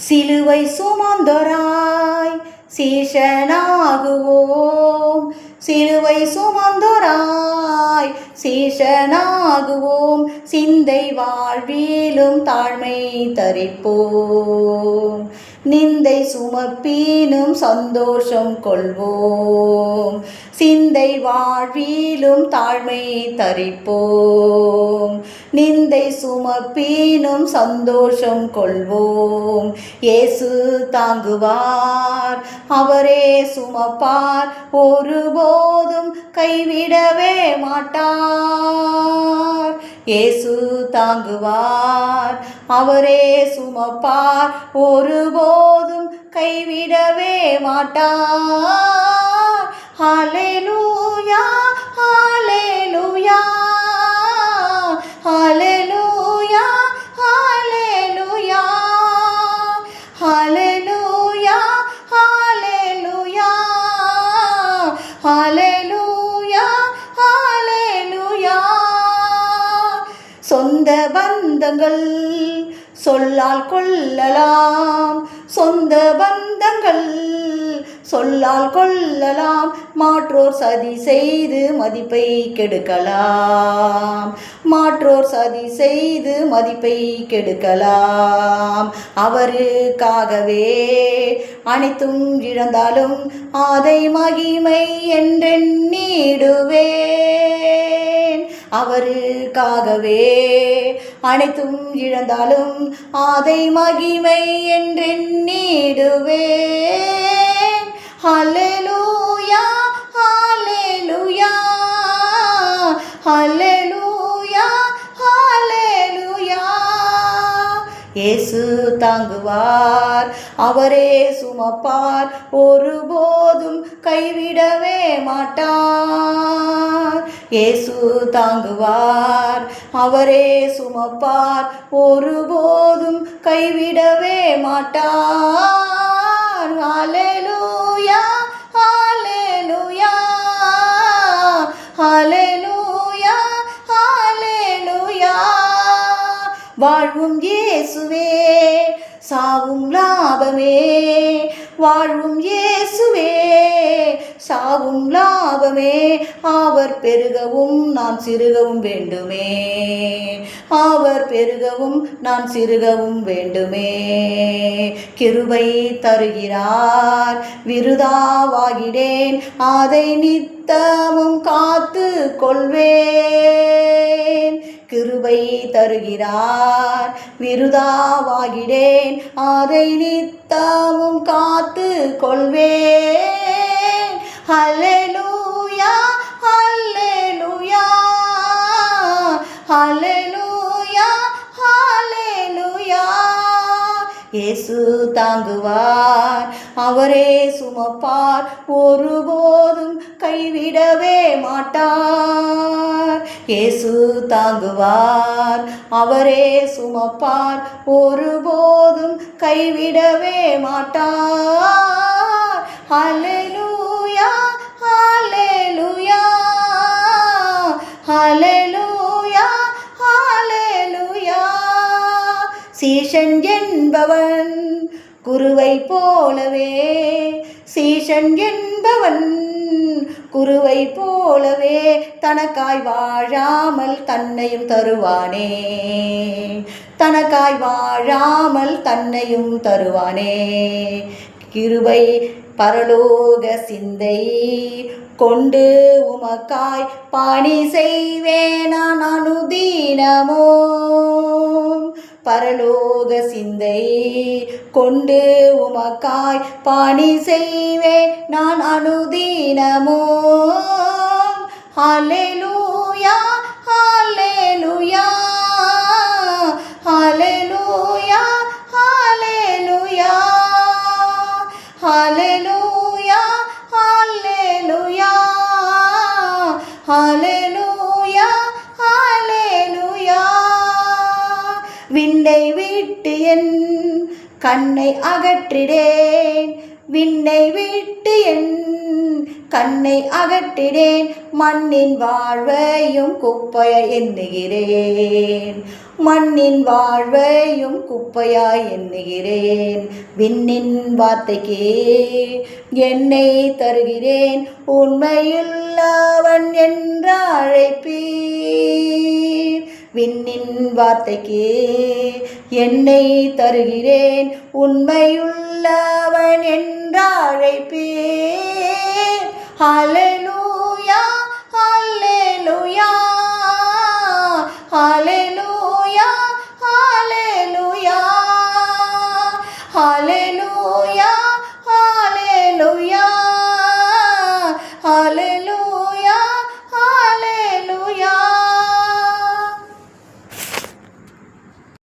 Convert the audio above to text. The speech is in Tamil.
சிலுவை சுமந்தோராய் சீஷனாகுவோம், சிலுவை சுமந்தோராய் சீஷனாகுவோம், சிந்தை வாழ்விலும் தாழ்மை தரிப்போம், நிந்தை சுமப்பீனும் சந்தோஷம் கொள்வோம், சிந்தை வாழ்விலும் தாழ்மை தரிப்போம், நிந்தை சுமப்பீனும் சந்தோஷம் கொள்வோம். இயேசு தாங்குவார், அவரே சுமப்பார், ஒருபோதும் கைவிடவே மாட்டார். இயேசு தாங்குவார், அவரே சுமப்பார், ஒருபோதும் கைவிடவே மாட்டார். ஹல்லேலூயா, ஹல்லேலூயா, ஹல்லேலூயா, ஹல்லேலூயா, ஹல்லேலூயா, ஹல்லேலூயா, ஹல்லேலூயா, ஹல்லேலூயா. சொந்த பந்தங்கள் சொல்லால் கொள்ளலாம், சொந்த பந்தங்கள் சொல்லால் கொள்ளலாம், மாற்றோர் சதி செய்து மதிப்பை கெடுக்கலாம், மாற்றோர் சதி செய்து மதிப்பை கெடுக்கலாம். அவருக்காகவே அனைத்தும் இழந்தாலும் அதை மகிமை என்றெண்ணிடுவேன், அவருக்காகவே அனைத்தும் இழந்தாலும் அதை மகிமை என்றெண்ணிடுவேன். ஹல்லேலூயா, ஹல்லேலூயா, ஹல்லேலூயா, ஹல்லேலூயா. இயேசு தாங்குவார், அவரே சுமப்பார், ஒருபோதும் கைவிடவே மாட்டார். இயேசு தாங்குவார், அவரே சுமப்பார், ஒருபோதும் கைவிடவே மாட்டார். ஹல்லேலூயா, ஹல்லேலூயா, ஹல்லேலூயா, ஹல்லேலூயா. வாழ்வும் இயேசுவே, சாவும் லாபமே, வாழ்வும் இயேசுவே, சாவும் லாபமே, அவர் பெருகவும் நான் சிறுகவும் வேண்டுமே, அவர் பெருகவும் நான் சிறுகவும் வேண்டுமே. கிருபை தருகிறார், விருதாவாகிடேன், அதை நித்தமும் காத்து கொள்வேன். கிருபை தருகிறார், விருதாவாகிடேன், அதை நித்தமும் காத்து கொள்வேன். ஹல்லேலூயா, ஹல்லேலூயா, ஹல்லேலூயா, ஹல்லேலூயா. இயேசு தாங்குவார், அவரே சுமப்பார், ஒருபோதும் கைவிடவே மாட்டார். இயேசு தாங்குவார், அவரே சுமப்பார், ஒருபோதும் கைவிடவே மாட்டார். ஹல்லேலூயா, ஹல்லேலூயா, ஹல்லேலூயா, ஹல்லேலூயா. சீஷன் என்பவன் குருவை போலவே, சீஷன் என்பவன் குருவை போலவே, தனக்காய் வாழாமல் தன்னையும் தருவானே, தனக்காய் வாழாமல் தன்னையும் தருவானே. கிருபை பரலோக சிந்தை கொண்டு உமக்காய் பாணி செய்வேன் நான் அனுதினமோ, பரலோக சிந்தை கொண்டு உமக்காய் பாணி செய்வேன் நான் அனுதினமோ. ஹல்லேலூயா, ஹல்லேலூயா, ஹல்லேலூயா, ஹல்லேலூயா, ஹல்லேலூயா, ஹல்லேலூயா, ஹல்லேலூயா, ஹல்லேலூயா. விண்ணை விட்டு என் கண்ணை அகற்றிடேன், விண்ணை விட்டு என் கண்ணை அகற்றினேன், மண்ணின் வாழ்வையும் குப்பையாய் எண்ணுகிறேன், மண்ணின் வாழ்வையும் குப்பையாய் எண்ணுகிறேன். விண்ணின் வார்த்தைக்கே என்னை தருகிறேன், உண்மையுள்ளவன் என்று அழைப்பீர். விண்ணின் வார்த்தைக்கே என்னை தருகிறேன், உண்மையுள்ளவன் என்று அழைப்பீர். ஹல்லேலூயா, ஹல்லேலூயா.